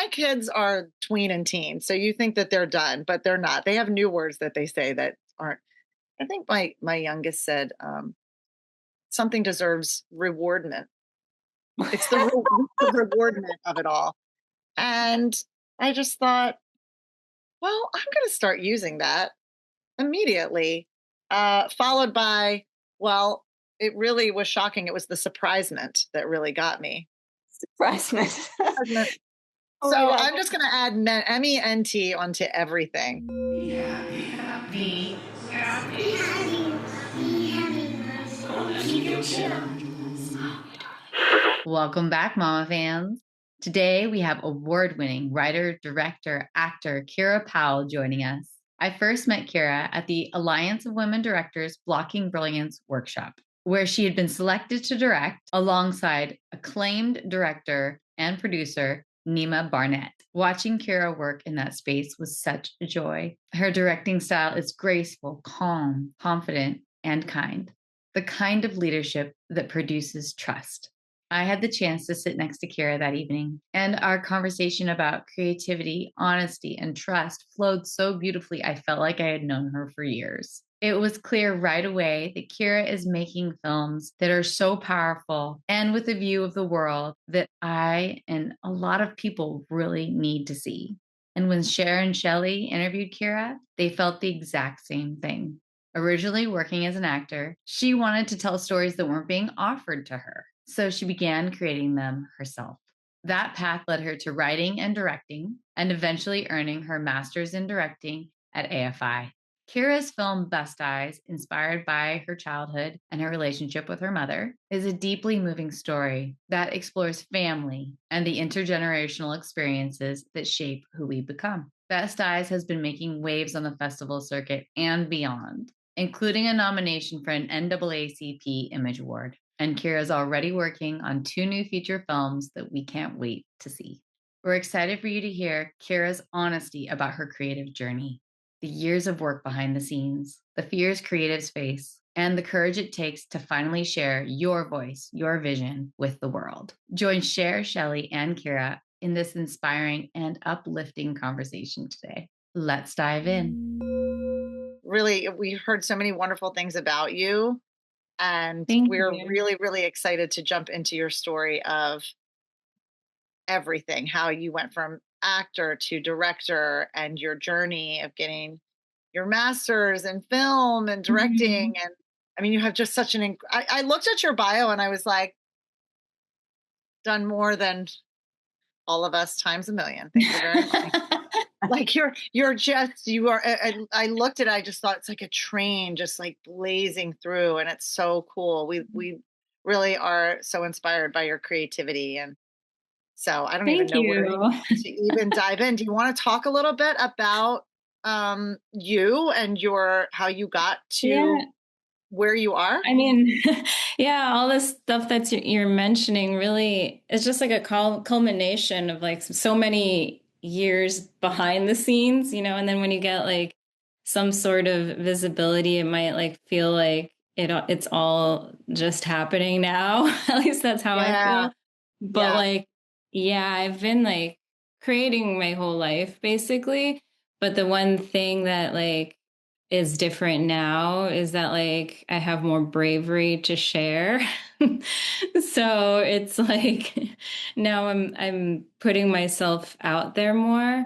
my kids are tween and teen, so you think that they're done, but they're not. They have new words that they say that aren't. I think my youngest said something deserves rewardment. It's the rewardment of it all. And I just thought, well, I'm going to start using that immediately, followed by, well, it really was shocking. It was the surprisement that really got me. Surprisement. So I'm just going to add MENT onto everything. Welcome back, Mama fans. Today we have award-winning writer, director, actor Kira Powell joining us. I first met Kira at the Alliance of Women Directors Blocking Brilliance workshop, where she had been selected to direct alongside acclaimed director and producer Nima Barnett. Watching Kira work in that space was such a joy. Her directing style is graceful, calm, confident, and kind. The kind of leadership that produces trust. I had the chance to sit next to Kira that evening, and our conversation about creativity, honesty, and trust flowed so beautifully I felt like I had known her for years. It was clear right away that Kira is making films that are so powerful and with a view of the world that I and a lot of people really need to see. And when Cher and Shelly interviewed Kira, they felt the exact same thing. Originally working as an actor, she wanted to tell stories that weren't being offered to her. So she began creating them herself. That path led her to writing and directing, and eventually earning her master's in directing at AFI. Kira's film Best Eyes, inspired by her childhood and her relationship with her mother, is a deeply moving story that explores family and the intergenerational experiences that shape who we become. Best Eyes has been making waves on the festival circuit and beyond, including a nomination for an NAACP Image Award. And Kira's already working on 2 new feature films that we can't wait to see. We're excited for you to hear Kira's honesty about her creative journey, the years of work behind the scenes, the fears creatives face, and the courage it takes to finally share your voice, your vision with the world. Join Cher, Shelly, and Kira in this inspiring and uplifting conversation today. Let's dive in. Really, we heard so many wonderful things about you. And we're really, really excited to jump into your story of everything, how you went from actor to director and your journey of getting your master's in film and directing. And I mean, you have just such I looked at your bio and I was like, done more than all of us times a million. Thank you very much. Like you are, I looked at it, I just thought it's like a train just like blazing through, and it's so cool. We really are so inspired by your creativity. And so I don't even know where to even dive in. Do you want to talk a little bit about you and how you got to where you are? I mean, all this stuff that you're mentioning really is just like a culmination of like so many years behind the scenes, and then when you get like some sort of visibility, it might like feel like it's all just happening now. At least that's how I feel. But I've been like creating my whole life basically. But the one thing that like is different now is that like I have more bravery to share. So it's like now I'm putting myself out there more,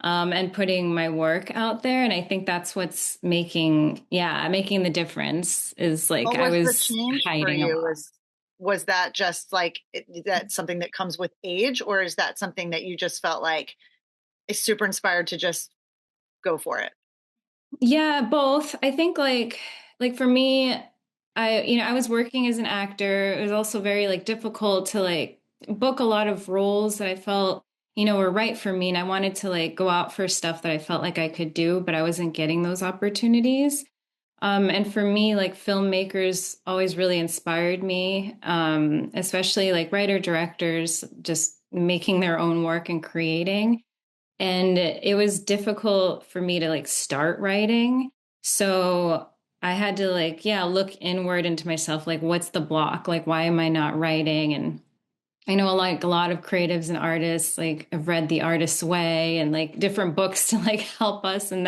and putting my work out there. And I think that's what's making the difference is like I was hiding a lot. Was that just like, is that something that comes with age, or is that something that you just felt like is super inspired to just go for it? Yeah, both. I think like for me, I was working as an actor. It was also very like difficult to like book a lot of roles that I felt, were right for me. And I wanted to like go out for stuff that I felt like I could do, but I wasn't getting those opportunities. And for me, like filmmakers always really inspired me, especially like writer directors, just making their own work and creating. And it was difficult for me to like start writing. So I had to like, look inward into myself, like, what's the block? Like, why am I not writing? And I know like a lot of creatives and artists like have read The Artist's Way and like different books to like help us. And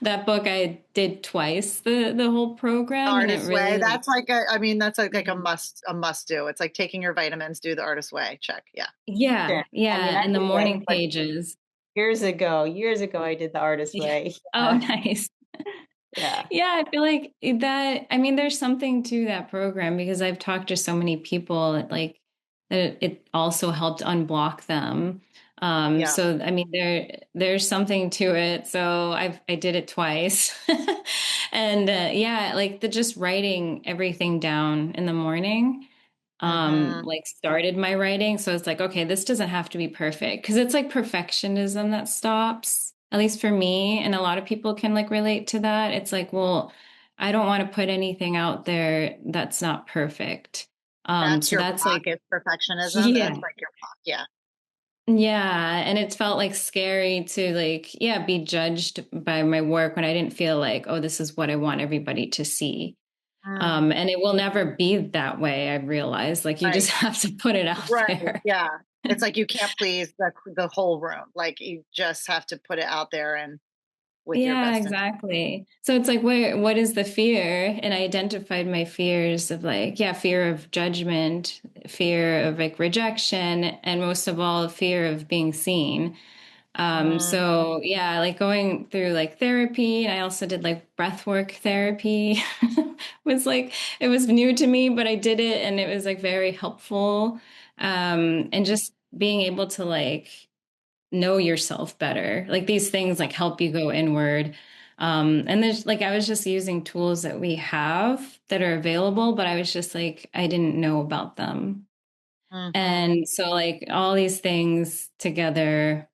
that book I did twice the whole program, and it Artist's Way. really like That's like that's like a must do. It's like taking your vitamins, do the Artist's Way. Check. Yeah. yeah, I mean, yeah, I and the did that morning like pages. years ago. Years ago, I did the Artist Yeah. Way. Oh, nice. Yeah. Yeah, I feel like that. I mean, there's something to that program because I've talked to so many people like that it also helped unblock them. Yeah. So I mean, there's something to it. So I did it twice, and yeah, like the just writing everything down in the morning, Mm-hmm. like started my writing. So it's like, okay, this doesn't have to be perfect because it's like perfectionism that stops, at least for me. And a lot of people can like relate to that. It's like, well, I don't want to put anything out there that's not perfect. That's So your that's block like, is perfectionism. yeah, That's like your block. Yeah. yeah. And it felt like scary to like, yeah, be judged by my work when I didn't feel like, oh, this is what I want everybody to see. Mm, And it will never be that way. I realized like you just right. have to put it out Right. there. Yeah. It's like you can't please the whole room. Like you just have to put it out there and with your Yeah, best intent. exactly. So it's like, what is the fear? And I identified my fears of like, yeah, fear of judgment, fear of like rejection, and most of all, fear of being seen. Mm, So yeah, like going through like therapy, and I also did like breath work therapy. Was like, it was new to me, but I did it and it was like very helpful. And just being able to like know yourself better. Like these things like help you go inward. And there's like I was just using tools that we have that are available, but I was just like I didn't know about them. mm-hmm. And so like all these things together,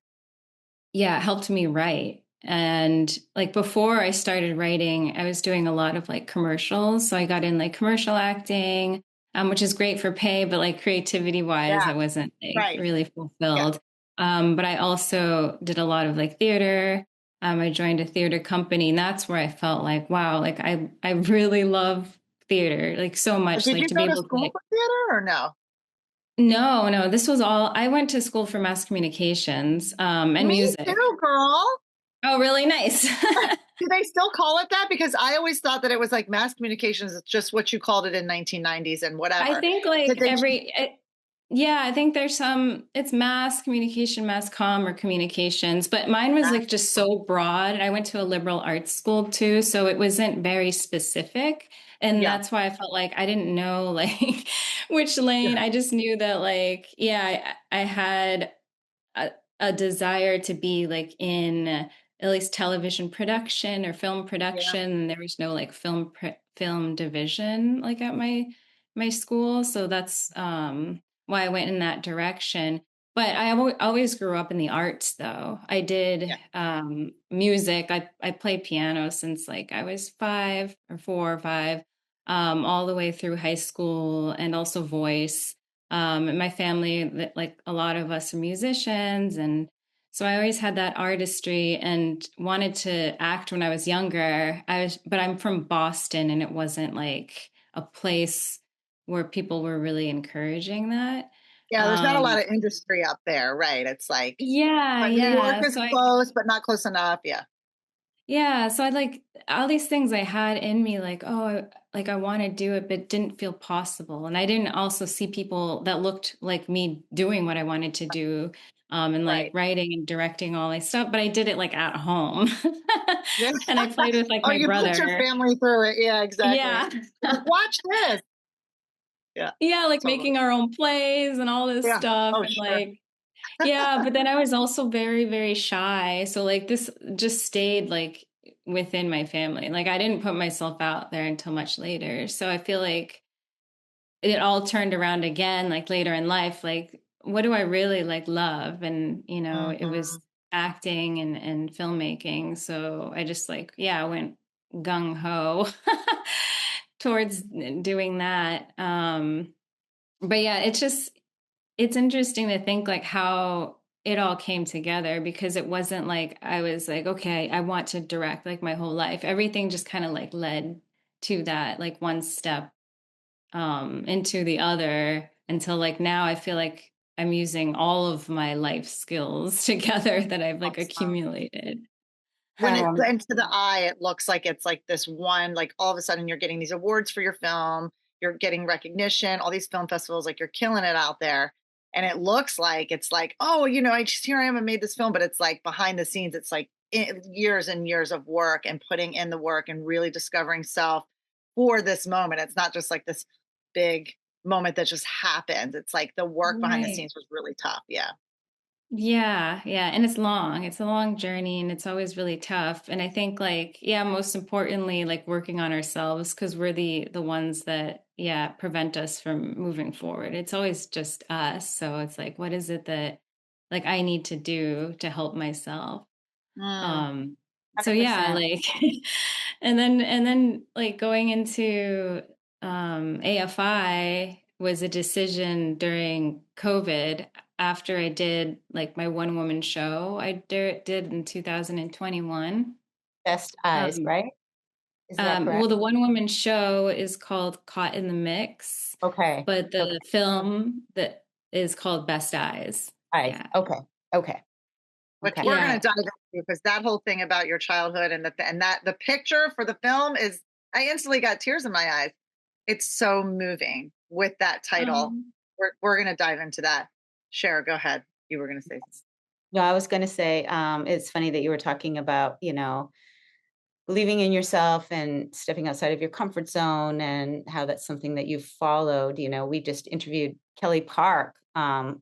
yeah, it helped me write. And like before I started writing, I was doing a lot of like commercials. So I got in like commercial acting, which is great for pay, but like creativity wise, Yeah. I wasn't like Right. really Yeah. fulfilled. But I also did a lot of like theater. I joined a theater company, and that's where I felt like, wow, like I really love theater, like so much, Did like you to go be to able to school like, for theater or no? no, no, this was all, I went to school for mass communications, and Me music. too, girl. Oh, really nice. Do they still call it that? Because I always thought that it was like mass communications. It's just what you called it in 1990s and I whatever. think Did like they? yeah, I think there's some, it's mass communication, mass comm or communications, but mine was like just so broad. And I went to a liberal arts school too, so it wasn't very specific. And Yeah. that's why I felt like I didn't know like which lane. Yeah. I just knew that like, yeah, I had a, a desire to be like in at least television production or film Yeah. production. There was no like film division like at my school, so that's why I went in that direction. But I always grew up in the arts, though. I did Yeah. music. I played piano since like I was 5 or 4 or 5, all the way through high school, and also voice. In my family, that like a lot of us are musicians, and so I always had that artistry and wanted to act when I was younger. But I'm from Boston, and it wasn't like a place where people were really encouraging that. Yeah. There's not a lot Um, of industry up there, right? It's like, yeah, but New York yeah. is So close, but not close enough. Yeah. yeah, so I like all these things I had in me, like, oh, like I want to do it, but didn't feel possible. And I didn't also see people that looked like me doing what I wanted to do, and like Right. writing and directing all my stuff, but I did it like at home. Yeah. And I played with like Oh, my you put your brother. family through it. Yeah, exactly. Yeah. Like, watch this. Yeah, Yeah, like totally. making our own plays and all this Yeah. stuff. Oh, And sure. like, yeah, but then I was also very, very shy. So like this just stayed like within my family. Like I didn't put myself out there until much later. So I feel like it all turned around again, like later in life, like what do I really like love? And it Hmm. was acting and filmmaking. So I just like, yeah, I went gung ho towards doing that. But yeah, it's interesting to think like how it all came together because it wasn't like I was like, okay, I want to direct like my whole life. Everything just kind of like led to that, like one step into the other until like now I feel like I'm using all of my life skills together that I've like Awesome. accumulated. When and to the eye, it looks like it's like this one, like all of a sudden you're getting these awards for your film, you're getting recognition, all these film festivals, like you're killing it out there. And it looks like it's like, oh, here I am, I made this film, but it's like behind the scenes, it's like years and years of work and putting in the work and really discovering self for this moment. It's not just like this big moment that just happens. It's like the work behind the scenes was really tough. Yeah. Yeah, yeah. And it's long. It's a long journey and it's always really tough. And I think like, yeah, most importantly, like working on ourselves because we're the ones that, yeah, prevent us from moving forward. It's always just us. So it's like, what is it that like I need to do to help myself? Um, so yeah, 100%. like and then like going into AFI was a decision during COVID after I did like my one woman show did in 2021. Best Eyes, Um, right? Is that correct? well, the one woman show is called Caught in the Mix, Okay. but Okay. the film that is called Best Eyes. Eyes. Yeah. Okay. Okay. Which Okay. we're Yeah. going to dive into because that whole thing about your childhood and that the picture for the film is, I instantly got tears in my eyes. It's so moving with that title. We're going to dive into that. Cher, go ahead. You were going to say something. No, I was going to say, it's funny that you were talking about, believing in yourself and stepping outside of your comfort zone and how that's something that you've followed. We just interviewed Kelly Park a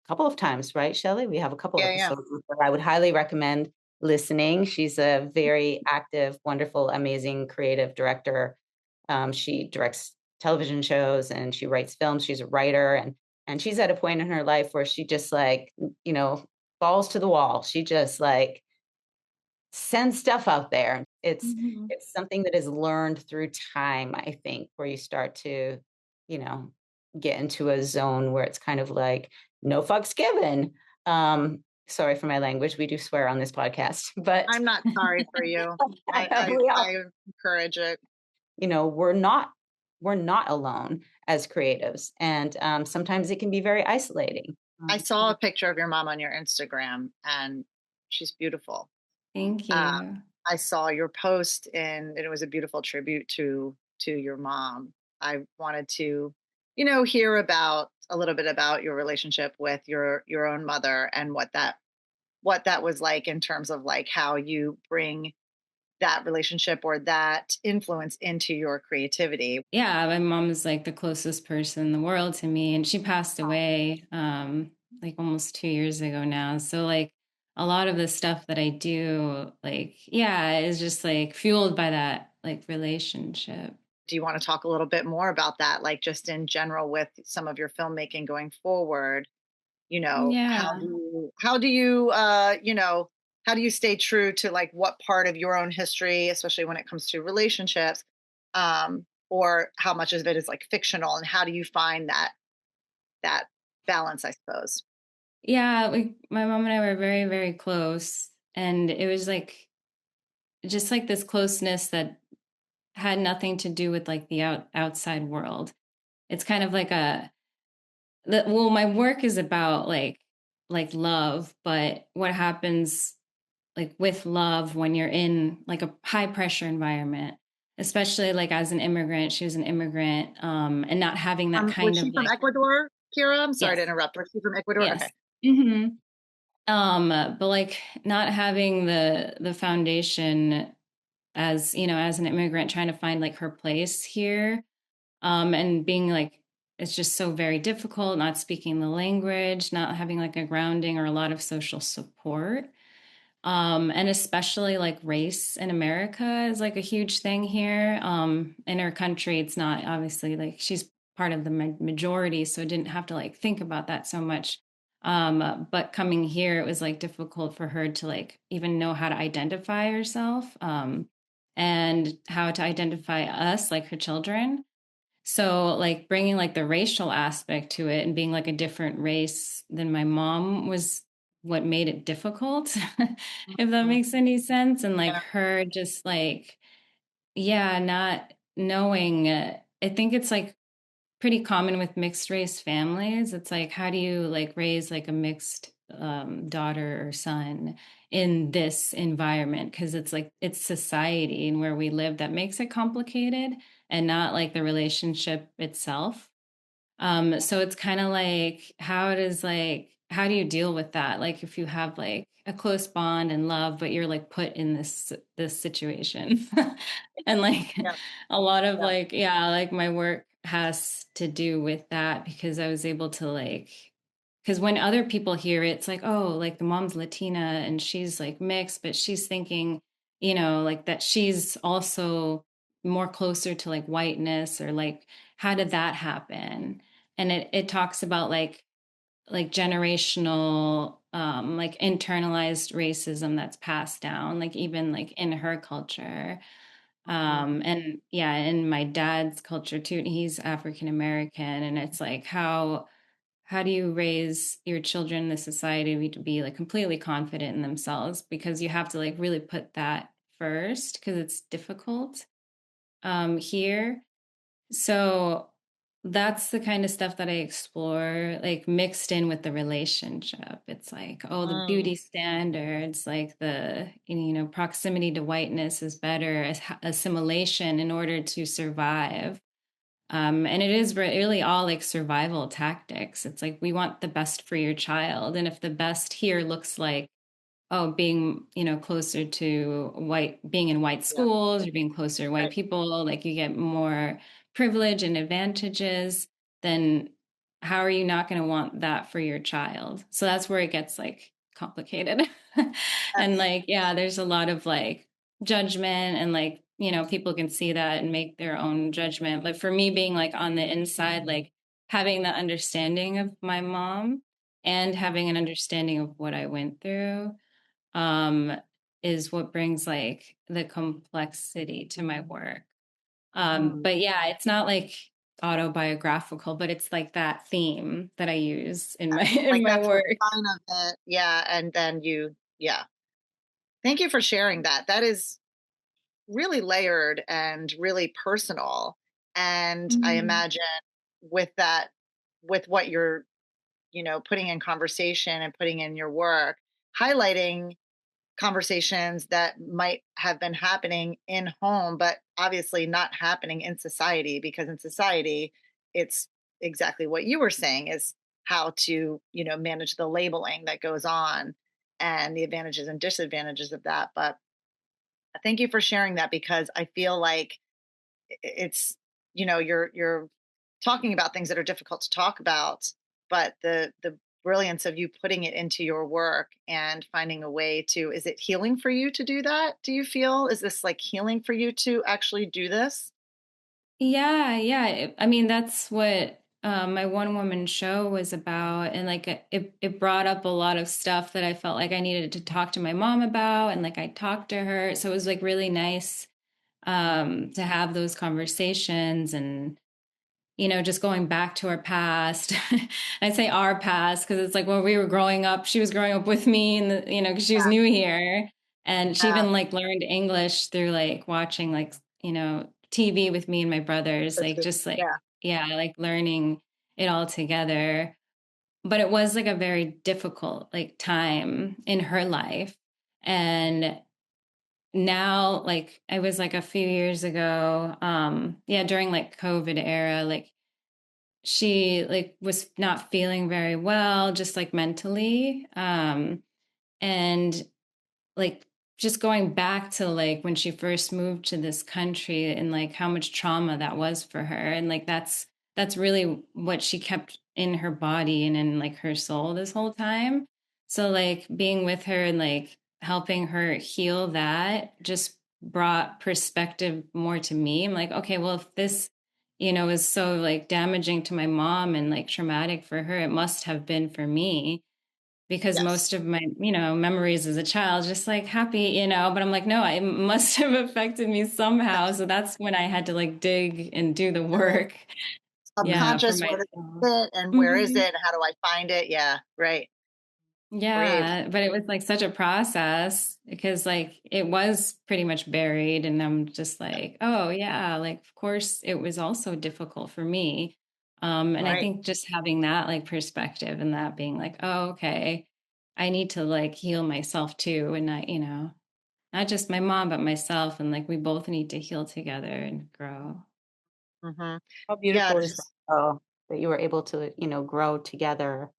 couple of times, right, Shelly? We have a couple episodes with her. I would highly recommend listening. She's a very active, wonderful, amazing, creative director. She directs television shows and she writes films. She's a writer and she's at a point in her life where she just like, falls to the wall. She just like send stuff out there. It's something that is learned through time, I think, where you start to, get into a zone where it's kind of like no fucks given. Sorry for my language. We do swear on this podcast, but I'm not sorry for you. I encourage it. We're not alone as creatives, and sometimes it can be very isolating. I saw a picture of your mom on your Instagram, and she's beautiful. Thank you. I saw your post, and it was a beautiful tribute to your mom. I wanted to, hear about a little bit about your relationship with your own mother and what that was like in terms of like how you bring that relationship or that influence into your creativity. Yeah, my mom is like the closest person in the world to me, and she passed away like almost 2 years ago now. So like a lot of the stuff that I do, like, yeah, is just like fueled by that like relationship. Do you want to talk a little bit more about that, like just in general with some of your filmmaking going forward? Yeah. How do you stay true to like what part of your own history, especially when it comes to relationships, or how much of it is like fictional, and how do you find that balance, I suppose? Yeah, like my mom and I were very, very close, and it was like just like this closeness that had nothing to do with like the outside world. It's kind of like my work is about like love, but what happens like with love when you're in like a high pressure environment, especially like as an immigrant. She was an immigrant, and not having that kind Was of she from like, Ecuador, Kira? I'm sorry to yes, interrupt. Was she from Ecuador? yes. Okay. hmm but like not having the foundation as as an immigrant trying to find like her place here, and being like it's just so very difficult, not speaking the language, not having like a grounding or a lot of social support. And especially like race in America is like a huge thing here. In her country, it's not obviously like she's part of the majority, so didn't have to like think about that so much. But coming here, it was like difficult for her to like even know how to identify herself, and how to identify us, like her children. So like bringing like the racial aspect to it and being like a different race than my mom was what made it difficult, if that makes any sense. And like her just like, yeah, not knowing, I think it's like pretty common with mixed race families. It's like, how do you like raise like a mixed daughter or son in this environment? Because it's like, it's society and where we live that makes it complicated, and not like the relationship itself. So it's kind of like, how do you deal with that? Like if you have like a close bond and love, but you're like put in this situation. And like Yeah. a lot of Yeah. like, yeah, like my work has to do with that, because I was able to like, because when other people hear it, it's like, oh, like the mom's Latina and she's like mixed, but she's thinking, like that she's also more closer to like whiteness, or like, how did that happen? And it talks about like generational like internalized racism that's passed down, like even like in her culture. And yeah, in my dad's culture too, he's African American, and it's like, how do you raise your children in the society to be like completely confident in themselves, because you have to like really put that first, because it's difficult here. So that's the kind of stuff that I explore, like mixed in with the relationship. It's like, oh, the beauty standards, like the, proximity to whiteness is better, as assimilation in order to survive. And it is really all like survival tactics. It's like, we want the best for your child. And if the best here looks like, oh, being, closer to being in white Yeah. schools, or being closer to white Right. people, like you get more privilege and advantages, then how are you not going to want that for your child? So that's where it gets like complicated. And Yes. like, yeah, there's a lot of like judgment, and like, people can see that and make their own judgment. But for me, being like on the inside, like having the understanding of my mom and having an understanding of what I went through, um, is what brings like the complexity to my work. But yeah, it's not like autobiographical, but it's like that theme that I use in my in Like my that's the work. fun of it. Yeah. And then yeah. Thank you for sharing that. That is really layered and really personal. And I Mhm. imagine with that, with what you're, putting in conversation and putting in your work, highlighting conversations that might have been happening in home, but obviously not happening in society, because in society, it's exactly what you were saying, is how to, manage the labeling that goes on and the advantages and disadvantages of that. But thank you for sharing that, because I feel like it's, you're talking about things that are difficult to talk about, but the brilliance of you putting it into your work and finding a way to, is it healing for you to do that? Do you feel, is this like healing for you to actually do this? Yeah, yeah. I mean, that's what my one woman show was about. And like it brought up a lot of stuff that I felt like I needed to talk to my mom about. And like I talked to her. So it was like really nice to have those conversations, and just going back to our past. I say our past because it's like when we were growing up, she was growing up with me, and because she was Yeah, new here, and she yeah, even like learned English through like watching like TV with me and my brothers, that's like good. just like, Yeah. yeah, like learning it all together. But it was like a very difficult like time in her life, and now like I was like a few years ago, yeah, during like COVID era, like she like was not feeling very well, just like mentally, and like just going back to like when she first moved to this country, and like how much trauma that was for her, and like that's really what she kept in her body and in like her soul this whole time. So like being with her and like helping her heal that just brought perspective more to me. I'm like, okay, well, if this is so like damaging to my mom and like traumatic for her, it must have been for me, because Yes. most of my memories as a child just like happy, but I'm like, no, it must have affected me somehow. So that's when I had to like dig and do the Right. work, yeah, for Subconscious, where does myself. it fit and where is Mhm. it? How do I find it? Yeah. Right. Brave. Yeah, but it was like such a process, because like it was pretty much buried, and I'm just like, oh yeah, like of course it was also difficult for me. And I Right. think just having that like perspective and that being like, oh, okay, I need to like heal myself too. And not, not just my mom, but myself. And like, we both need to heal together and grow. Mm-hmm. How beautiful is that, Yes. though, that you were able to, grow together.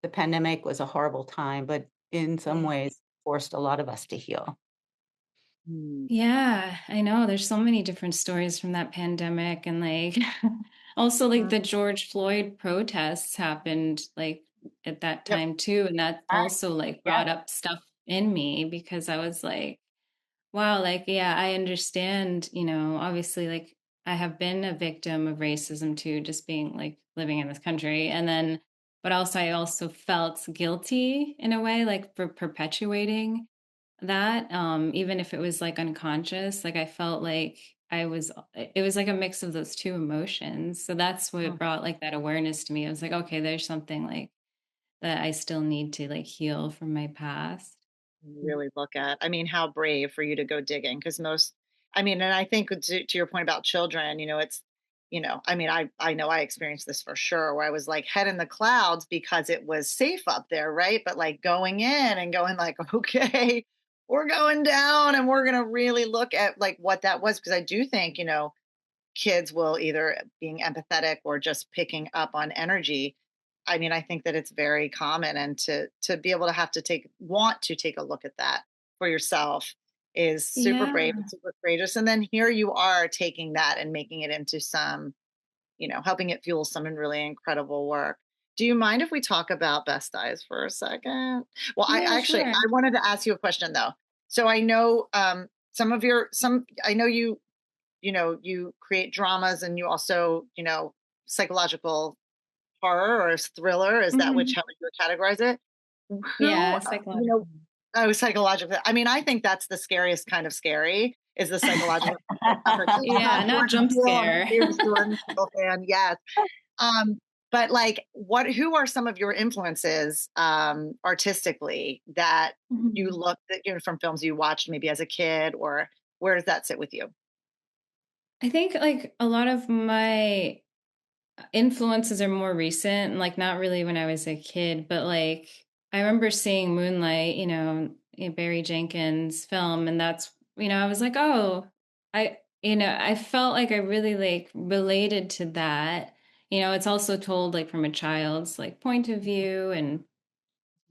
The pandemic was a horrible time, but in some Yeah. ways forced a lot of us to heal. Mm. Yeah, I know. There's so many different stories from that pandemic. And like, also like Mhm. the George Floyd protests happened like at that Yep. time too. And that Right. also like Yeah. brought up stuff in me because I was like, wow, like, yeah, I understand, obviously, like, I have been a victim of racism too, just being like living in this country. And then, but also, I also felt guilty in a way, like, for perpetuating that, even if it was like unconscious, like, I felt like it was like a mix of those two emotions. So that's what Mm. brought like that awareness to me. I was like, okay, there's something like that I still need to like heal from my past. Really look at. I mean, how brave for you to go digging because I mean, and I think to your point about children, it's, I mean, I know I experienced this for sure where I was like head in the clouds because it was safe up there, right? But like going in and going like, okay, we're going down and we're going to really look at like what that was. Because I do think, kids will either being empathetic or just picking up on energy. I mean, I think that it's very common, and to be able to have to want to take a look at that for yourself is super brave Yeah. and super courageous. And then here you are taking that and making it into some, helping it fuel some really incredible work. Do you mind if we talk about Best Eyes for a second? Well, Yeah, I sure. wanted to ask you a question though. So I know I know you create dramas and you also, psychological horror or thriller. Is that Mhm. how you would categorize it? Who, Yeah, psychological. oh, psychological. I mean, I think that's the scariest kind of scary is the psychological. Yeah, not Jordan jump Peele, I'm a scare. huge Jordan Peele fan. Yes. But like, who are some of your influences artistically that you Mhm. look at, from films you watched maybe as a kid, or where does that sit with you? I think like a lot of my influences are more recent, and like not really when I was a kid, but like I remember seeing Moonlight, Barry Jenkins' film, and that's, I was like, oh, I felt like I really like related to that. It's also told like from a child's like point of view, and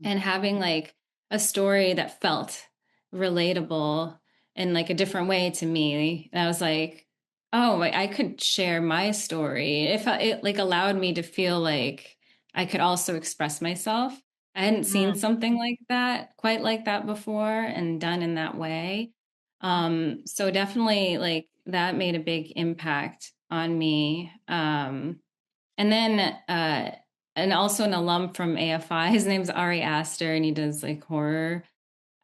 having like a story that felt relatable in like a different way to me. And I was like, oh, like, I could share my story. It like allowed me to feel like I could also express myself. I hadn't seen Mm, something like that, quite like that before and done in that way. So definitely like that made a big impact on me. And then and also an alum from AFI. His name's Ari Aster, and he does like horror.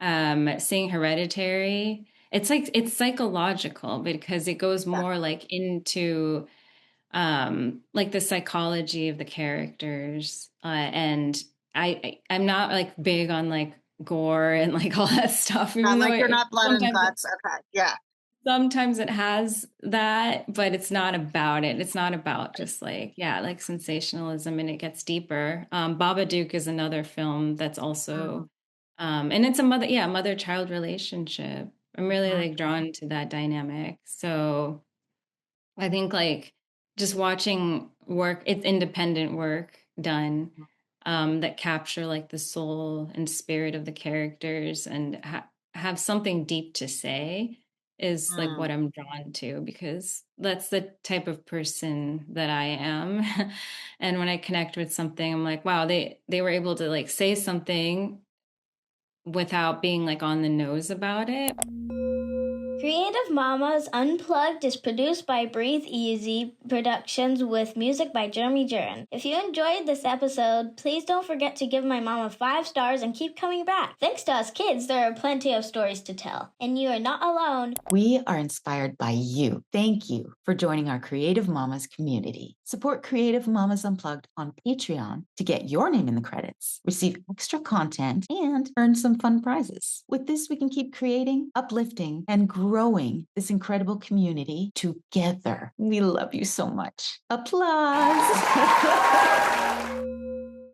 Seeing Hereditary, it's psychological because it goes yeah. more like into like the psychology of the characters. And I'm not like big on like gore and like all that stuff, even though Like you're not blood and sometimes guts. Okay. Yeah. sometimes it has that, but it's not about it. It's not about just like, yeah, like sensationalism, and it gets deeper. Babadook is another film that's Mm-hmm. also, and it's a mother-child relationship. I'm really like drawn to that dynamic. So I think like just watching it's independent work done, that capture like the soul and spirit of the characters and have something deep to say is like Mm. what I'm drawn to, because that's the type of person that I am. And when I connect with something, I'm like, wow, they were able to like say something without being like on the nose about it. Creative Mamas Unplugged is produced by Breatheasy Productions with music by Jeremy Jurin. If you enjoyed this episode, please don't forget to give my mama 5 stars and keep coming back. Thanks to us kids, there are plenty of stories to tell, and you are not alone. We are inspired by you. Thank you for joining our Creative Mamas community. Support Creative Mamas Unplugged on Patreon to get your name in the credits, receive extra content, and earn some fun prizes. With this, we can keep creating, uplifting, and growing growing this incredible community together. We love you so much. Applause.